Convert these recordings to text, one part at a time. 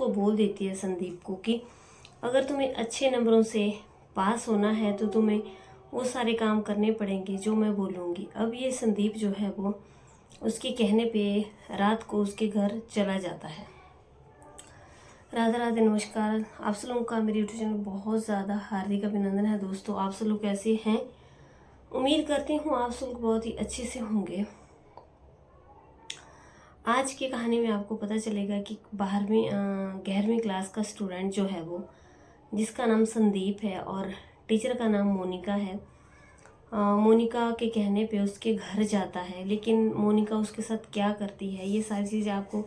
उसको बोल देती है संदीप को कि अगर तुम्हें अच्छे नंबरों से पास होना है तो तुम्हें वो सारे काम करने पड़ेंगे जो मैं बोलूँगी। अब ये संदीप जो है वो उसके कहने पे रात को उसके घर चला जाता है। राधे राधे, नमस्कार। आप सब लोगों का मेरे यूट्यूब चैनल बहुत ज़्यादा हार्दिक अभिनंदन है। दोस्तों, आप सब लोग कैसे हैं? उम्मीद करती हूँ आप सब लोग बहुत ही अच्छे से होंगे। आज की कहानी में आपको पता चलेगा कि 11वीं क्लास का स्टूडेंट जो है वो, जिसका नाम संदीप है और टीचर का नाम मोनिका है, मोनिका के कहने पे उसके घर जाता है। लेकिन मोनिका उसके साथ क्या करती है, ये सारी चीज़ें आपको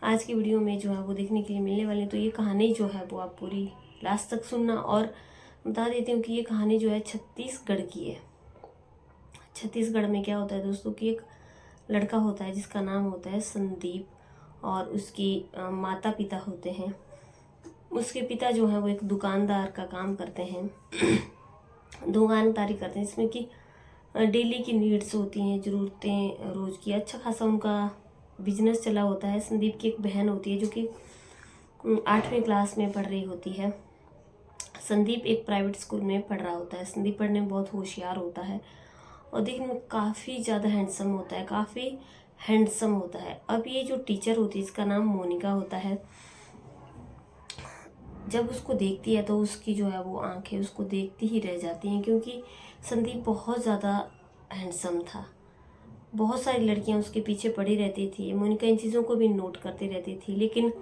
आज की वीडियो में जो है वो देखने के लिए मिलने वाली है। तो ये कहानी जो है वो आप पूरी लास्ट तक सुनना। और बता देती हूँ कि ये कहानी जो है छत्तीसगढ़ की है। छत्तीसगढ़ में क्या होता है दोस्तों कि एक लड़का होता है जिसका नाम होता है संदीप, और उसकी माता पिता होते हैं। उसके पिता जो है वो एक दुकानदार का काम करते हैं, दुकानदारी करते हैं, जिसमें कि डेली की नीड्स होती हैं, ज़रूरतें रोज़ की। अच्छा खासा उनका बिजनेस चला होता है। संदीप की एक बहन होती है जो कि 8वीं क्लास में पढ़ रही होती है। संदीप एक प्राइवेट स्कूल में पढ़ रहा होता है। संदीप पढ़ने में बहुत होशियार होता है और देखने में काफ़ी ज़्यादा हैंडसम होता है, काफ़ी हैंडसम होता है। अब ये जो टीचर होती है, इसका नाम मोनिका होता है, जब उसको देखती है तो उसकी जो है वो आंखें उसको देखती ही रह जाती हैं, क्योंकि संदीप बहुत ज़्यादा हैंडसम था। बहुत सारी लड़कियां उसके पीछे पड़ी रहती थी। मोनिका इन चीज़ों को भी नोट करती रहती थी, लेकिन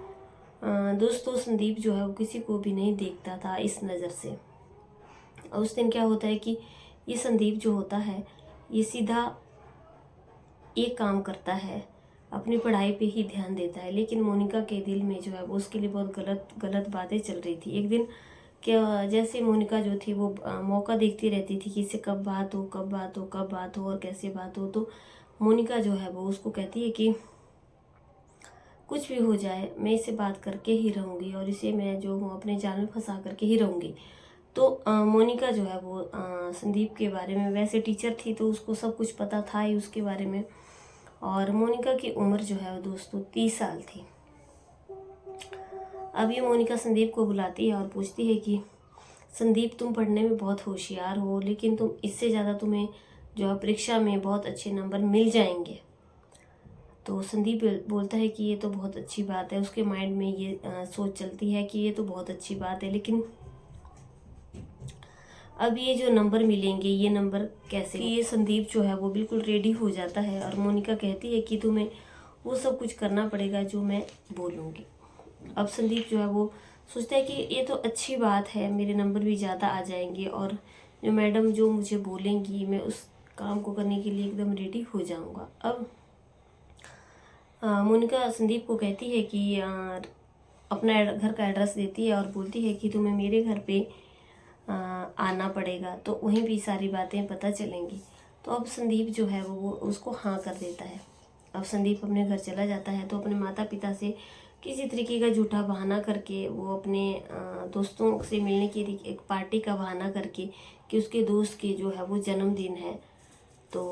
दोस्तों संदीप जो है वो किसी को भी नहीं देखता था इस नज़र से। और उस दिन क्या होता है कि ये संदीप जो होता है ये सीधा एक काम करता है, अपनी पढ़ाई पे ही ध्यान देता है। लेकिन मोनिका के दिल में जो है वो उसके लिए बहुत गलत गलत बातें चल रही थी। एक दिन क्या, जैसे मोनिका जो थी वो मौका देखती रहती थी कि इससे कब बात हो, कब बात हो, कब बात हो और कैसे बात हो। तो मोनिका जो है वो उसको कहती है कि कुछ भी हो जाए मैं इससे बात करके ही रहूँगी और इसे मैं जो हूँ अपने जाल में फंसा करके ही रहूँगी। तो मोनिका जो है वो संदीप के बारे में, वैसे टीचर थी तो उसको सब कुछ पता था ही उसके बारे में। और मोनिका की उम्र जो है वो दोस्तों 30 साल थी। अब ये मोनिका संदीप को बुलाती है और पूछती है कि संदीप, तुम पढ़ने में बहुत होशियार हो, लेकिन तुम इससे ज़्यादा तुम्हें जो है परीक्षा में बहुत अच्छे नंबर मिल जाएंगे। तो संदीप बोलता है कि ये तो बहुत अच्छी बात है। उसके माइंड में ये सोच चलती है कि ये तो बहुत अच्छी बात है, लेकिन अब ये जो नंबर मिलेंगे ये नंबर कैसे। ये संदीप जो है वो बिल्कुल रेडी हो जाता है और मोनिका कहती है कि तुम्हें वो सब कुछ करना पड़ेगा जो मैं बोलूँगी। अब संदीप जो है वो सोचता है कि ये तो अच्छी बात है, मेरे नंबर भी ज़्यादा आ जाएंगे और जो मैडम जो मुझे बोलेंगी मैं उस काम को करने के लिए एकदम रेडी हो जाऊँगा। अब मोनिका संदीप को कहती है कि अपना घर का एड्रेस देती है और बोलती है कि तुम्हें मेरे घर पे आना पड़ेगा, तो वहीं भी सारी बातें पता चलेंगी। तो अब संदीप जो है वो उसको हाँ कर देता है। अब संदीप अपने घर चला जाता है तो अपने माता पिता से किसी तरीके का झूठा बहाना करके वो अपने दोस्तों से मिलने की एक पार्टी का बहाना करके कि उसके दोस्त के जो है वो जन्मदिन है तो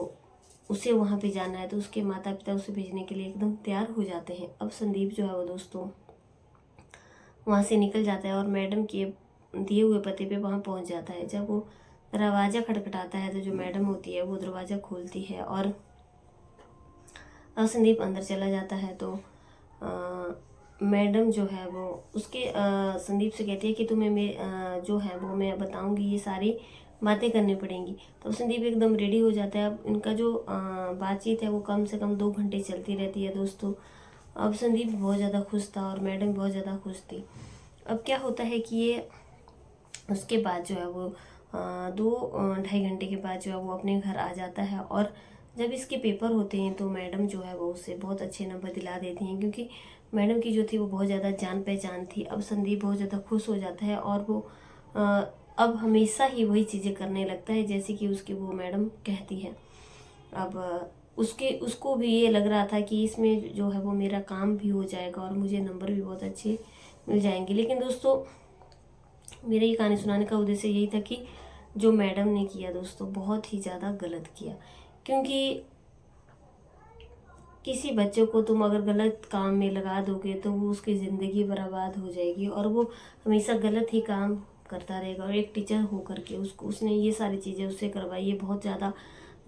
उसे वहाँ पे जाना है, तो उसके माता पिता उसे भेजने के लिए एकदम तैयार हो जाते हैं। अब संदीप जो है वो दोस्तों वहाँ से निकल जाता है और मैडम के दिए हुए पते पे वहाँ पहुँच जाता है। जब वो दरवाज़ा खटखटाता है तो जो मैडम होती है वो दरवाज़ा खोलती है और अब संदीप अंदर चला जाता है। तो मैडम जो है वो उसके संदीप से कहती है कि तुम्हें जो है वो मैं बताऊंगी, ये सारी बातें करनी पड़ेंगी। तो संदीप एकदम रेडी हो जाता है। अब इनका जो बातचीत है वो कम से कम 2 घंटे चलती रहती है दोस्तों। अब संदीप बहुत ज़्यादा खुश था और मैडम बहुत ज़्यादा खुश थी। अब क्या होता है कि ये उसके बाद जो है वो 2-2.5 घंटे के बाद जो है वो अपने घर आ जाता है। और जब इसके पेपर होते हैं तो मैडम जो है वो उसे बहुत अच्छे नंबर दिला देती हैं, क्योंकि मैडम की जो थी वो बहुत ज़्यादा जान पहचान थी। अब संदीप बहुत ज़्यादा खुश हो जाता है और वो अब हमेशा ही वही चीज़ें करने लगता है जैसे कि उसकी वो मैडम कहती है। अब उसको भी ये लग रहा था कि इसमें जो है वो मेरा काम भी हो जाएगा और मुझे नंबर भी बहुत अच्छे मिल जाएंगे। लेकिन दोस्तों मेरे ये कहानी सुनाने का उद्देश्य यही था कि जो मैडम ने किया दोस्तों बहुत ही ज़्यादा गलत किया, क्योंकि किसी बच्चे को तुम अगर गलत काम में लगा दोगे तो वो उसकी ज़िंदगी बर्बाद हो जाएगी और वो हमेशा गलत ही काम करता रहेगा। और एक टीचर होकर के उसने ये सारी चीज़ें उससे करवाई, ये बहुत ज़्यादा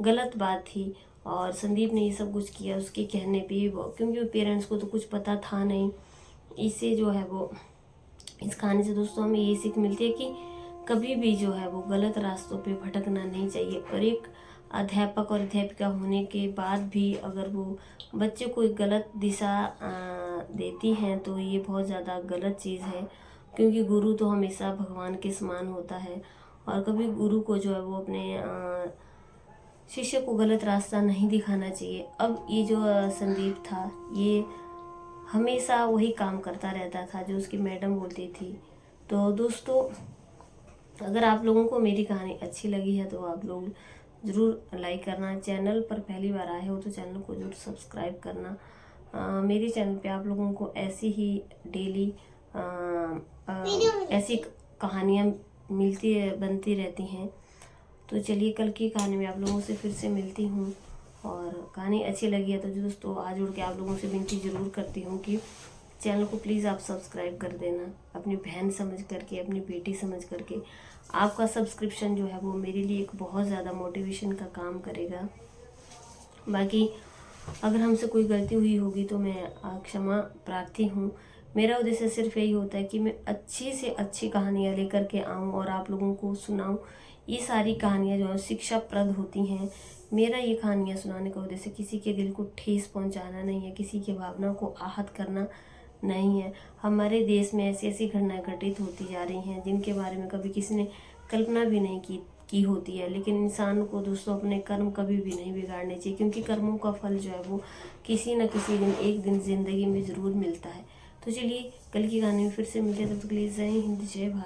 गलत बात थी। और संदीप ने ये सब कुछ किया उसके कहने पे, क्योंकि पेरेंट्स को तो कुछ पता था नहीं। इससे जो है वो, इस कहानी से दोस्तों हमें ये सीख मिलती है कि कभी भी जो है वो गलत रास्तों पे भटकना नहीं चाहिए। और एक अध्यापक और अध्यापिका होने के बाद भी अगर वो बच्चे को एक गलत दिशा देती हैं तो ये बहुत ज़्यादा गलत चीज़ है, क्योंकि गुरु तो हमेशा भगवान के समान होता है। और कभी गुरु को जो है वो अपने शिष्य को गलत रास्ता नहीं दिखाना चाहिए। अब ये जो संदीप था, ये हमेशा वही काम करता रहता था जो उसकी मैडम बोलती थी। तो दोस्तों, अगर आप लोगों को मेरी कहानी अच्छी लगी है तो आप लोग ज़रूर लाइक करना। चैनल पर पहली बार आए हो तो चैनल को ज़रूर सब्सक्राइब करना। मेरे चैनल पे आप लोगों को ऐसी ही डेली ऐसी कहानियाँ बनती रहती हैं। तो चलिए, कल की कहानी में आप लोगों से फिर से मिलती हूँ। और कहानी अच्छी लगी है तो दोस्तों आज उड़ के आप लोगों से विनती ज़रूर करती हूँ कि चैनल को प्लीज़ आप सब्सक्राइब कर देना, अपनी बहन समझ करके, अपनी बेटी समझ करके। आपका सब्सक्रिप्शन जो है वो मेरे लिए एक बहुत ज़्यादा मोटिवेशन का काम करेगा। बाकी अगर हमसे कोई गलती हुई होगी तो मैं क्षमा प्रार्थी हूँ। मेरा उद्देश्य सिर्फ यही होता है कि मैं अच्छी से अच्छी कहानियाँ लेकर के आऊँ और आप लोगों को सुनाऊँ। ये सारी कहानियाँ जो है शिक्षाप्रद होती हैं। मेरा ये कहानियाँ सुनाने का उद्देश्य किसी के दिल को ठेस पहुँचाना नहीं है, किसी की भावना को आहत करना नहीं है। हमारे देश में ऐसी ऐसी घटनाएं घटित होती जा रही हैं जिनके बारे में कभी किसी ने कल्पना भी नहीं की होती है। लेकिन इंसान को दोस्तों अपने कर्म कभी भी नहीं बिगाड़ने चाहिए, क्योंकि कर्मों का फल जो है वो किसी न किसी दिन एक दिन ज़िंदगी में ज़रूर मिलता है। तो चलिए, कल की कहानी में फिर से मिलते हैं। तब तक के लिए जय हिंद, जय भारत।